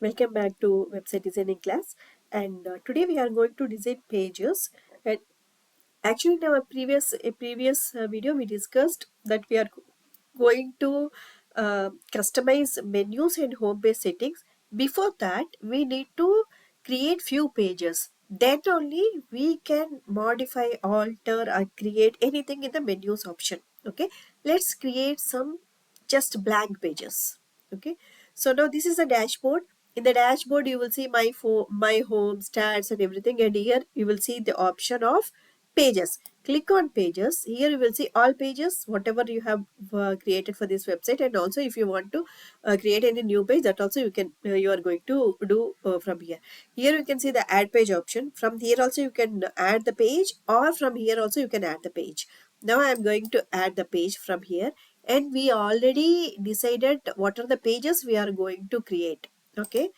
Welcome back to website designing class, and today we are going to design pages. And actually in our previous video we discussed that we are going to customize menus and home page settings. Before that we need to create few pages, then only we can modify, alter or create anything in the menus option. Okay, let's create some just blank pages. Okay, so now this is a dashboard. In the dashboard you will see my home stats and everything, and here you will see the option of pages. Click on pages. Here you will see all pages whatever you have created for this website, and also if you want to create any new page, that also you are going to do from here. Here you can see the add page option. From here also you can add the page, or from here also you can add the page. Now I am going to add the page from here, and we already decided what are the pages we are going to create. Okay,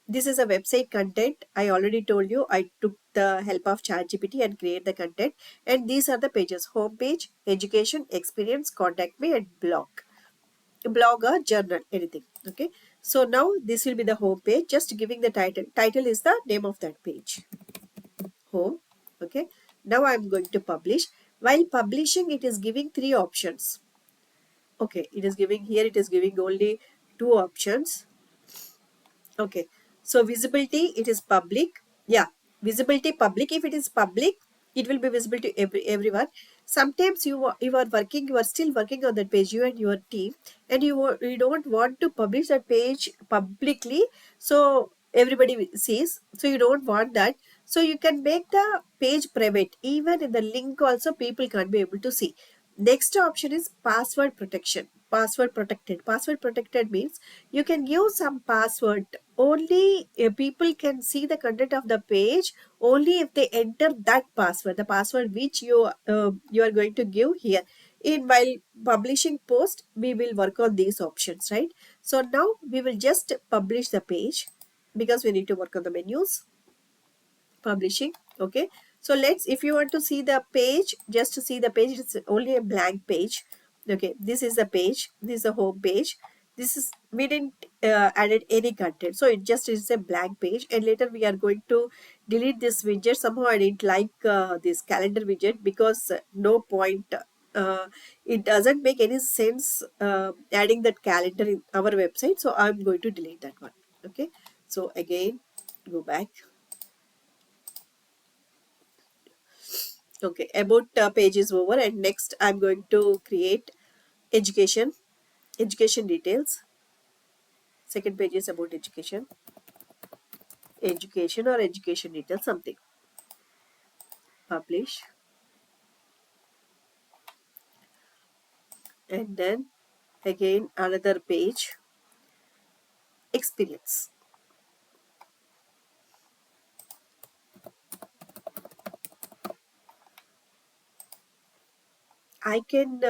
this is a website content. I already told you I took the help of ChatGPT and create the content, and these are the pages: home page, education, experience, contact me, and blog or journal, anything. Okay, so now this will be the home page. Just giving the title is the name of that page, home. Okay, now I'm going to publish. While publishing, it is giving three options. Okay, it is giving here, it is giving only two options. Okay, so visibility, it is public. Yeah, visibility public. If it is public, it will be visible to everyone. Sometimes you are working, you are still working on that page, you and your team, and you don't want to publish that page publicly, so everybody sees. So you don't want that. So you can make the page private. Even in the link also people can't be able to see. Next option is password protection. Password protected. Password protected means you can give some password. Only people can see the content of the page only if they enter that password, the password which you are going to give here. In while publishing post, we will work on these options, right? So now we will just publish the page because we need to work on the menus. Publishing. Okay, so let's, if you want to see the page, just to see the page, it's only a blank page. Okay, this is the page, this is the home page. This is, we didn't added any content, so it just is a blank page. And later we are going to delete this widget. Somehow I didn't like this calendar widget because no point, it doesn't make any sense adding that calendar in our website, so I'm going to delete that one. Okay, so again go back. Okay, about page is over, and next I'm going to create education, education details. Second page is about education, education or education details, something. Publish, and then again another page, experience. I can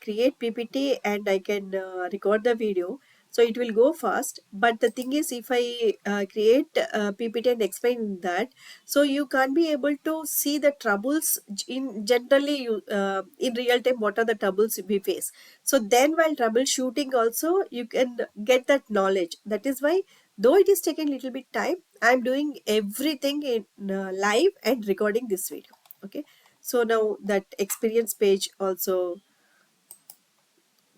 create PPT and I can record the video, so it will go fast. But the thing is, if I create PPT and explain that, so you can't be able to see the troubles in generally you in real time. What are the troubles we face? So then, while troubleshooting, also you can get that knowledge. That is why, though it is taking little bit time, I'm doing everything in live and recording this video. Okay, so now that experience page also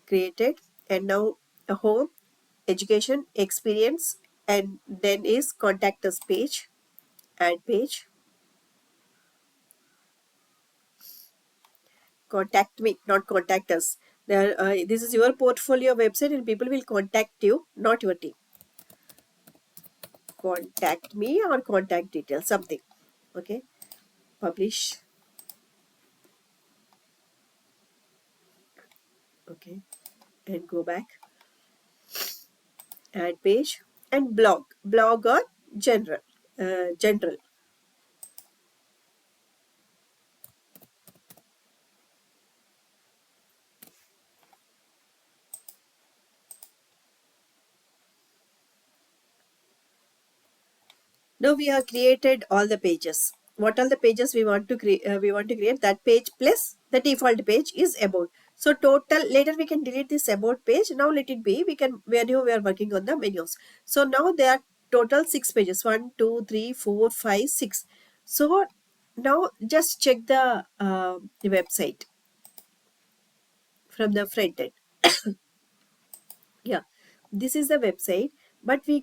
created, and now a home, education, experience, and then is contact us page, add page, contact me, not contact us. There, this is your portfolio website and people will contact you, not your team. Contact me or contact details, something. Okay, publish. Okay, and go back, add page, and blog or general, general. Now we have created all the pages. What are the pages we want to create? We want to create that page plus the default page is about. So total, later we can delete this about page. Now let it be. We can, when we are working on the menus. So now there are total 6 pages, 1, 2, 3, 4, 5, 6. So now just check the website from the front end. Yeah, this is the website, but we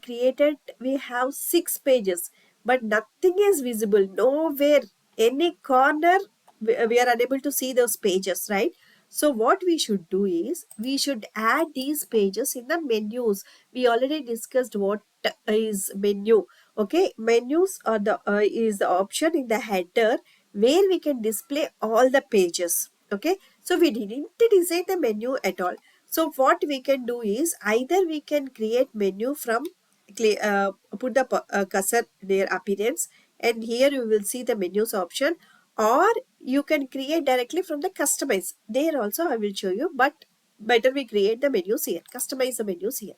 have 6 pages, but nothing is visible nowhere, any corner. We are unable to see those pages, right? So what we should do is we should add these pages in the menus. We already discussed what is menu. Okay, menus are the is the option in the header where we can display all the pages. Okay, so we didn't design the menu at all. So what we can do is either we can create menu from put the cursor near appearance, and here you will see the menus option, or you can create directly from the customize. There also I will show you, but better we create the menus here, customize the menus here.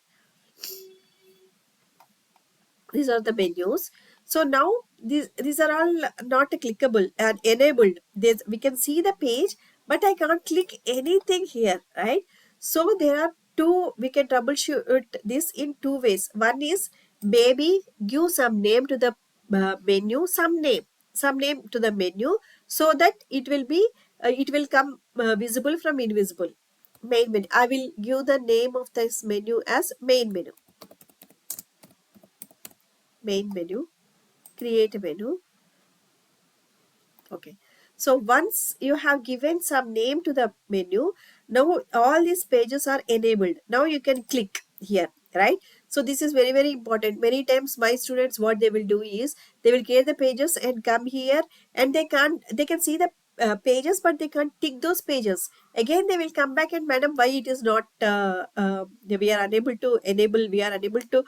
These are the menus. So now these are all not clickable and enabled. We can see the page, but I can't click anything here, right? So there are two. We can troubleshoot this in two ways. One is maybe give some name to the menu, some name to the menu, so that it will come visible from invisible. Main menu, I will give the name of this menu as main menu, create a menu. Okay, so once you have given some name to the menu, now all these pages are enabled. Now you can click here, right? So this is very, very important. Many times my students, what they will do is they will create the pages and come here, and they can see the pages, but they can't tick those pages. Again they will come back, and madam, why it is not we are unable to enable, we are unable to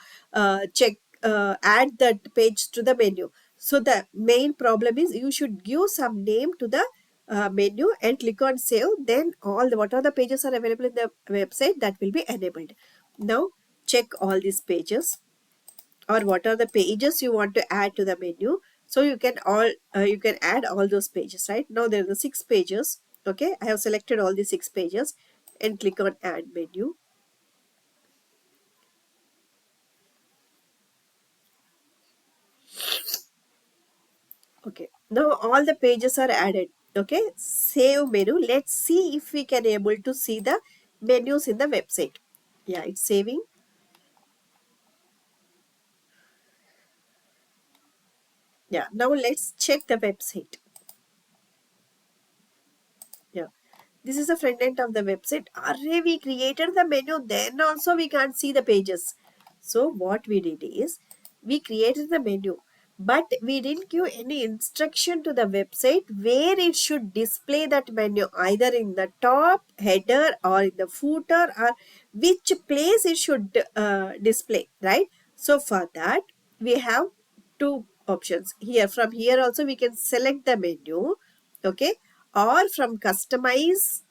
check add that page to the menu. So the main problem is you should give some name to the menu and click on save. Then all the what are the pages are available in the website, that will be enabled. Now check all these pages, or what are the pages you want to add to the menu. So you can add all those pages, right? Now there are the 6 pages. Okay, I have selected all the 6 pages and click on add menu. Okay, now all the pages are added. Okay, save menu. Let's see if we can able to see the menus in the website. Yeah, it's saving. Yeah, now let's check the website. Yeah, this is the front end of the website. Array, we created the menu, then also we can't see the pages. So what we did is we created the menu, but we didn't give any instruction to the website where it should display that menu, either in the top header or in the footer, or which place it should display, right? So for that we have two options here. From here also we can select the menu. Okay, or from customize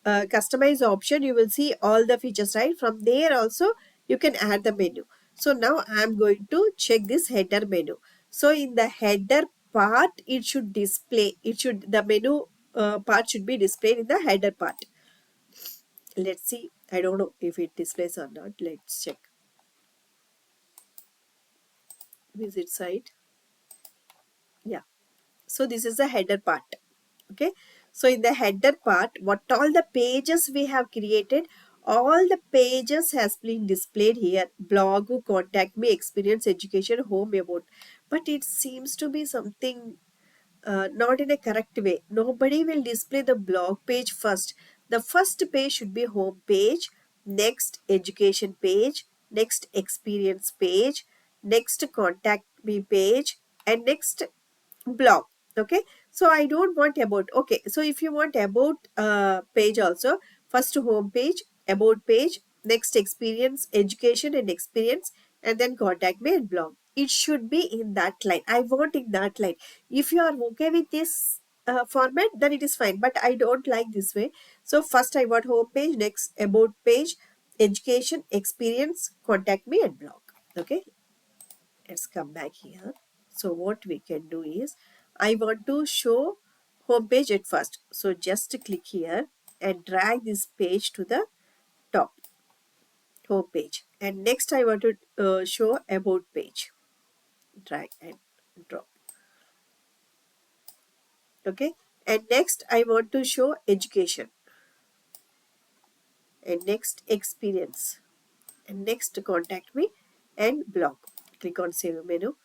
option, you will see all the features, right? From there also you can add the menu. So now I am going to check this header menu. So in the header part, it should display, the menu part should be displayed in the header part. Let's see, I don't know if it displays or not. Let's check. Visit site. Yeah, so this is the header part. Okay, so in the header part, what all the pages we have created, all the pages has been displayed here: blog, contact me, experience, education, home, about. But it seems to be something not in a correct way. Nobody will display the blog page first. The first page should be home page, next education page, next experience page, next contact me page, and next blog. Okay, so I don't want about. Okay, so if you want about page also, first home page, about page, next experience, education and experience, and then contact me and blog. It should be in that line. I want in that line. If you are okay with this format, then it is fine, but I don't like this way. So first I want home page, next about page, education, experience, contact me and blog. Okay, let's come back here. So what we can do is, I want to show home page at first. So just click here and drag this page to the top, home page, And next I want to show about page. Drag and drop. Okay. And next I want to show education. And next experience. And next contact me and blog. Click on save menu.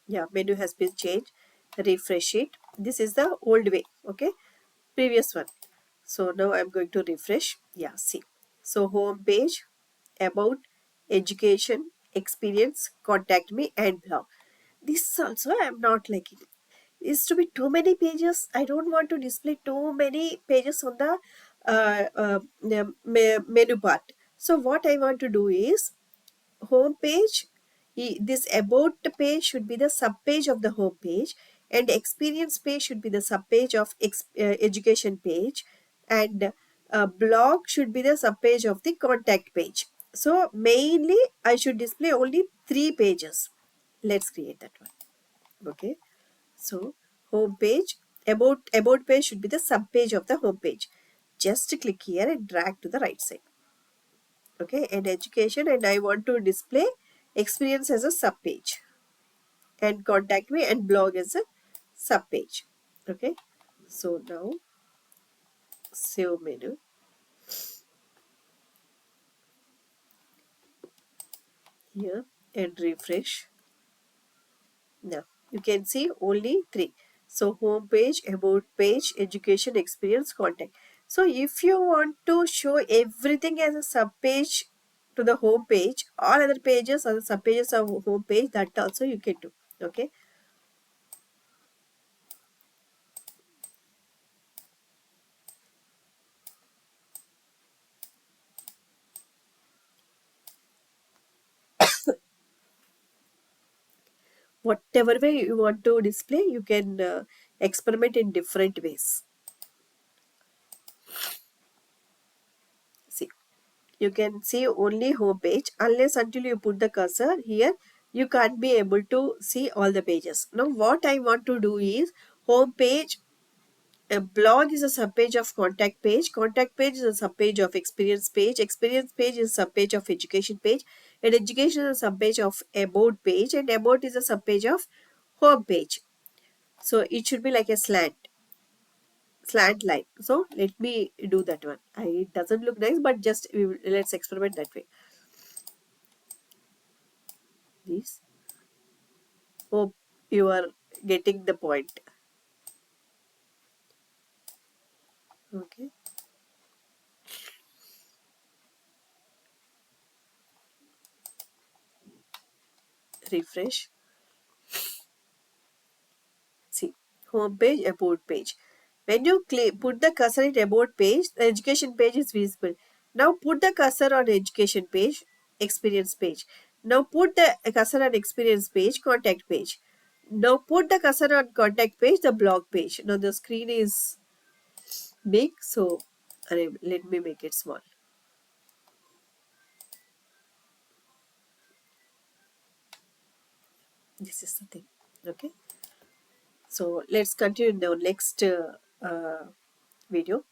Yeah, menu has been changed. Refresh it. This is the old way. Okay. Previous one. So now I'm going to refresh. Yeah, see. So home page, about, education, experience, contact me and blog. This also I'm not liking. Is to be too many pages. I don't want to display too many pages on the menu part. So what I want to do is home page. This about page should be the sub page of the home page, and experience page should be the sub page of education page, and blog should be the sub page of the contact page. So mainly I should display only 3 pages. Let's create that one. Okay. So home page, about page should be the sub page of the home page. Just click here and drag to the right side. Okay, and education, and I want to display experience as a sub page, and contact me and blog as a sub page. Okay, so now save menu here and refresh. Now you can see only 3. So home page, about page, education, experience, contact. So if you want to show everything as a sub page to the home page, all other pages are the sub pages of home page, that also you can do. Okay. Whatever way you want to display, you can experiment in different ways. See, you can see only home page. Unless until you put the cursor here, you can't be able to see all the pages. Now what I want to do is home page, a blog is a subpage of contact page is a subpage of experience page is a subpage of education page, and education is a subpage of about page, and about is a subpage of home page. So it should be like a slant line. So let me do that one. It doesn't look nice, but just let's experiment that way. Please. Hope you are getting the point. Okay. Refresh. See, home page, about page. When you put the cursor in about page, the education page is visible. Now put the cursor on education page, experience page. Now put the cursor on experience page, contact page. Now put the cursor on contact page, the blog page. Now the screen is big, so let me make it small. This is the thing. Okay. So let's continue in the next video.